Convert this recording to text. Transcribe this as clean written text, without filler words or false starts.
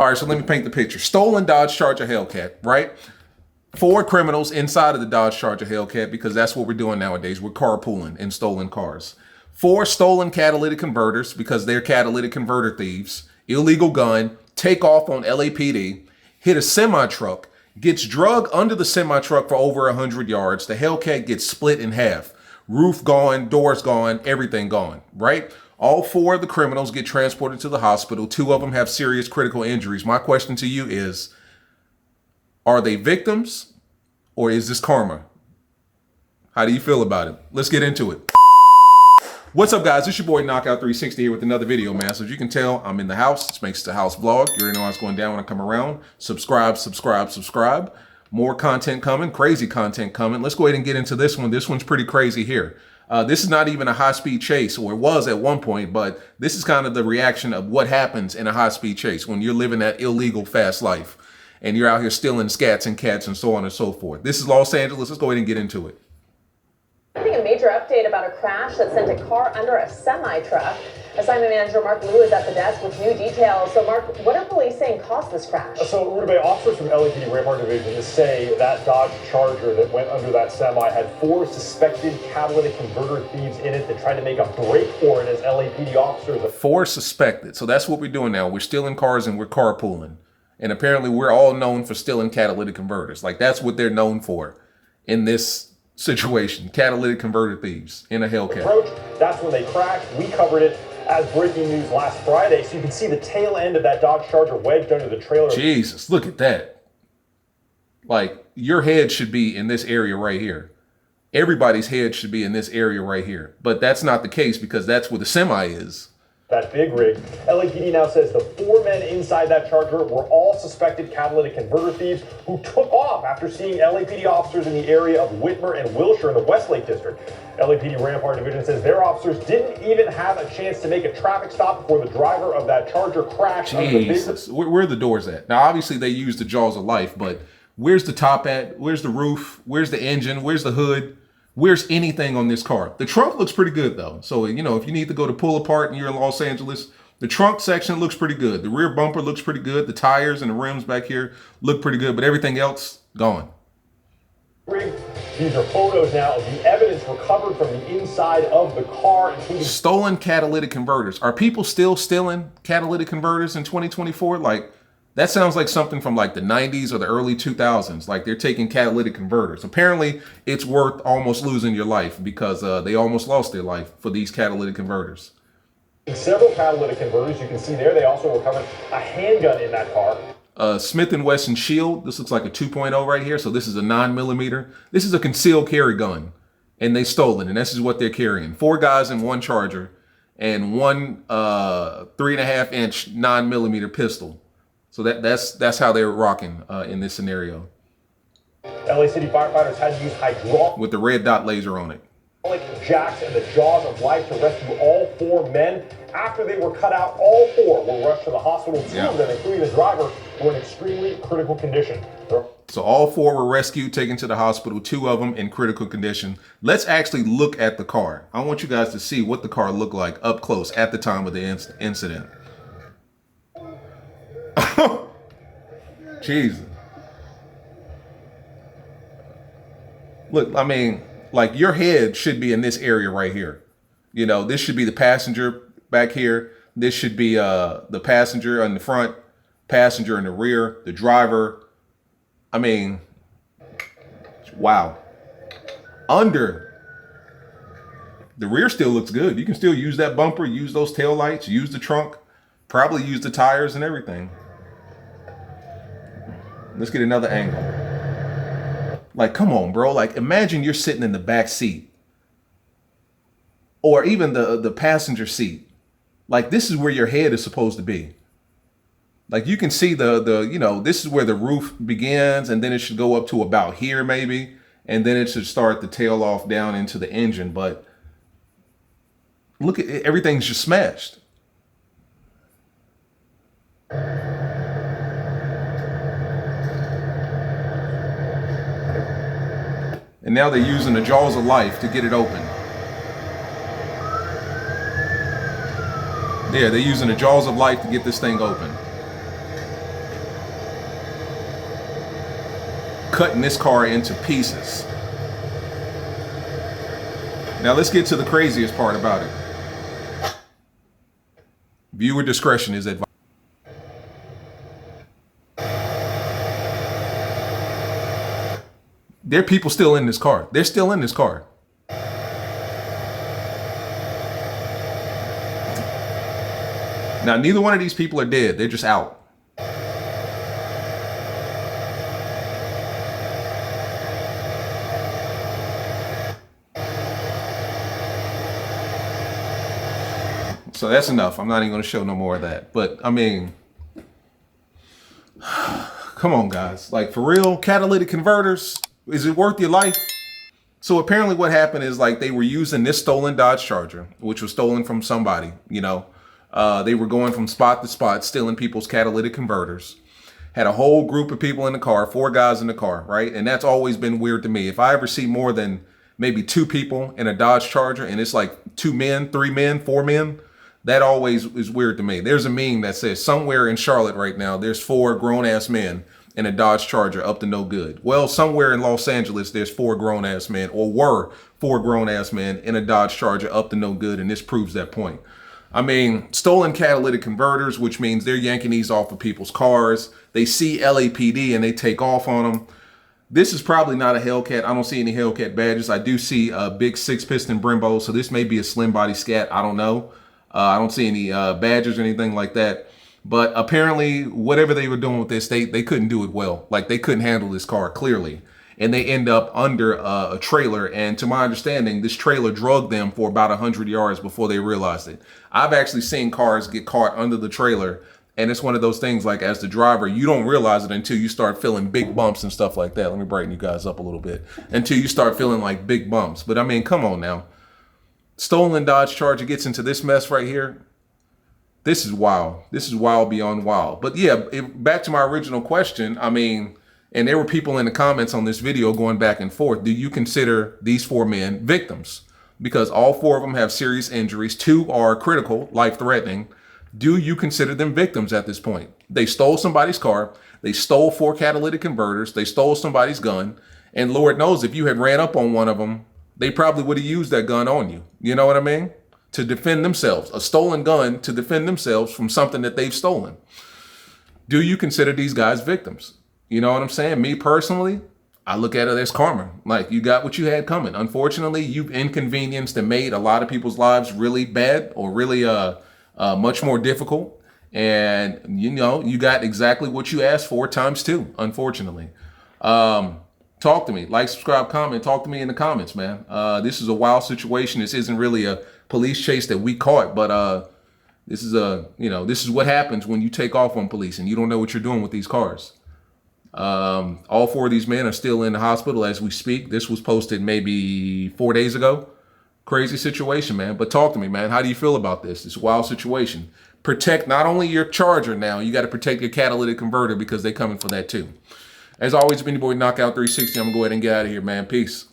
All right, so let me paint the picture. Stolen Dodge Charger Hellcat, right? 4 criminals inside of the Dodge Charger Hellcat, because that's what we're doing nowadays. We're carpooling in stolen cars. 4 stolen catalytic converters, because they're catalytic converter thieves. Illegal gun, take off on LAPD, hit a semi-truck, gets drug under the semi-truck for over 100 yards. The Hellcat gets split in half. Roof gone, doors gone, everything gone, right? All 4 of the criminals get transported to the hospital. 2 of them have serious critical injuries. My question to you is, are they victims or is this karma? How do you feel about it? Let's get into it. What's up, guys? It's your boy Knockout360 here with another video, man. So as you can tell, I'm in the house. This makes the house vlog. You already know how it's going down when I come around. Subscribe, subscribe, subscribe. More content coming, crazy content coming. Let's go ahead and get into this one. This one's pretty crazy here. This is not even a high-speed chase, or it was at one point, but this is kind of the reaction of what happens in a high-speed chase when you're living that illegal fast life and you're out here stealing scats and cats and so on and so forth. This is Los Angeles. Let's go ahead and get into it. I think a major update about a crash that sent a car under a semi-truck. Assignment manager Mark Liu is at the desk with new details. So Mark, what are police saying caused this crash? So Rudabay, officers from LAPD Rampart Division say that Dodge Charger that went under that semi had 4 suspected catalytic converter thieves in it that tried to make a break for it as LAPD officers. 4 suspected. So that's what we're doing now. We're stealing cars and we're carpooling. And apparently we're all known for stealing catalytic converters. Like that's what they're known for in this situation. Catalytic converter thieves in a Hellcat. That's when they crashed. We covered it as breaking news last Friday. So you can see the tail end of that Dodge Charger wedged under the trailer. Jesus, look at that. Like your head should be in this area right here. Everybody's head should be in this area right here. But that's not the case because that's where the semi is. That big rig. LAPD now says the 4 men inside that Charger were all suspected catalytic converter thieves who took off after seeing LAPD officers in the area of Whitmer and Wilshire in the Westlake District. LAPD Rampart Division says their officers didn't even have a chance to make a traffic stop before the driver of that Charger crashed. Jesus, where are the doors at? Now, obviously they use the jaws of life, but where's the top at? Where's the roof? Where's the engine? Where's the hood? Where's anything on this car? The trunk looks pretty good though. So, you know, if you need to go to pull apart and you're in Los Angeles, the trunk section looks pretty good. The rear bumper looks pretty good. The tires and the rims back here look pretty good, but everything else gone. These are photos now of the evidence recovered from the inside of the car, including stolen catalytic converters. Are people still stealing catalytic converters in 2024? Like, that sounds like something from like the 90s or the early 2000s. Like they're taking catalytic converters. Apparently, it's worth almost losing your life because they almost lost their life for these catalytic converters. Several catalytic converters, you can see there. They also recovered a handgun in that car. Smith & Wesson Shield. This looks like a 2.0 right here. So this is a 9mm. This is a concealed carry gun. And they stole it. And this is what they're carrying. 4 guys in one Charger and one 3.5-inch 9mm pistol. So that's how they were rocking in this scenario. LA City firefighters had to use hydraulic with the red dot laser on it. Jacks and the jaws of life to rescue all 4 men. After they were cut out, all 4 were rushed to the hospital. 2 of them, including the driver, were in extremely critical condition. So all 4 were rescued, taken to the hospital, 2 of them in critical condition. Let's actually look at the car. I want you guys to see what the car looked like up close at the time of the incident. Jesus. Look, I mean, like your head should be in this area right here. You know, this should be the passenger back here. This should be the passenger in the front, passenger in the rear, the driver. I mean, wow. Under. The rear still looks good. You can still use that bumper, use those tail lights, use the trunk, probably use the tires and everything. Let's get another angle. Like, come on, bro. Like, imagine you're sitting in the back seat or even the passenger seat. Like, this is where your head is supposed to be. Like, you can see you know, this is where the roof begins and then it should go up to about here maybe. And then it should start to tail off down into the engine. But look at it, everything's just smashed. And now they're using the jaws of life to get it open. Yeah, they're using the jaws of life to get this thing open. cutting this car into pieces. Now let's get to the craziest part about it. Viewer discretion is advised. There are people still in this car. They're still in this car. Now, neither one of these people are dead. They're just out. So that's enough. I'm not even going to show no more of that. But, I mean, come on, guys. Like, for real, catalytic converters, is it worth your life? So apparently what happened is, like, they were using this stolen Dodge Charger, which was stolen from somebody, you know. They were going from spot to spot, stealing people's catalytic converters. Had a whole group of people in the car, 4 guys in the car, right? And that's always been weird to me. If I ever see more than maybe 2 people in a Dodge Charger, and it's like 2 men, 3 men, 4 men, that always is weird to me. There's a meme that says somewhere in Charlotte right now, there's 4 grown-ass men in a Dodge Charger up to no good. Well, somewhere in Los Angeles, there's 4 grown-ass men, or were 4 grown-ass men in a Dodge Charger up to no good, and this proves that point. I mean, stolen catalytic converters, which means they're yanking these off of people's cars. They see LAPD and they take off on them. This is probably not a Hellcat. I don't see any Hellcat badges. I do see a big 6-piston Brembo, so this may be a slim body Scat. I don't know. I don't see any badges or anything like that. But apparently, whatever they were doing with this, they couldn't do it well. Like, they couldn't handle this car, clearly. And they end up under a trailer. And to my understanding, this trailer drugged them for about 100 yards before they realized it. I've actually seen cars get caught under the trailer. And it's one of those things, like, as the driver, you don't realize it until you start feeling big bumps and stuff like that. Let me brighten you guys up a little bit. Until you start feeling like big bumps. But I mean, come on now. Stolen Dodge Charger gets into this mess right here. This is wild. This is wild beyond wild. But yeah, back to my original question. I mean, and there were people in the comments on this video going back and forth. Do you consider these 4 men victims? Because all 4 of them have serious injuries. 2 are critical, life-threatening. Do you consider them victims at this point? They stole somebody's car. They stole 4 catalytic converters. They stole somebody's gun. And Lord knows if you had ran up on one of them, they probably would have used that gun on you. You know what I mean? To defend themselves. A stolen gun to defend themselves from something that they've stolen. Do you consider these guys victims? You know what I'm saying? Me personally, I look at it as karma. Like, you got what you had coming. Unfortunately, you've inconvenienced and made a lot of people's lives really bad or really much more difficult. And, you know, you got exactly what you asked for times 2, unfortunately. Talk to me. Like, subscribe, comment. Talk to me in the comments, man. This is a wild situation. This isn't really a police chase that we caught, but this is this is what happens when you take off on police and you don't know what you're doing with these cars. All 4 of these men are still in the hospital as we speak. This was posted maybe 4 days ago. Crazy situation, man. But talk to me, man. How do you feel about this? It's a wild situation. Protect not only your Charger now, you got to protect your catalytic converter because they're coming for that too. As always, it's been your boy Knockout 360. I'm going to go ahead and get out of here, man. Peace.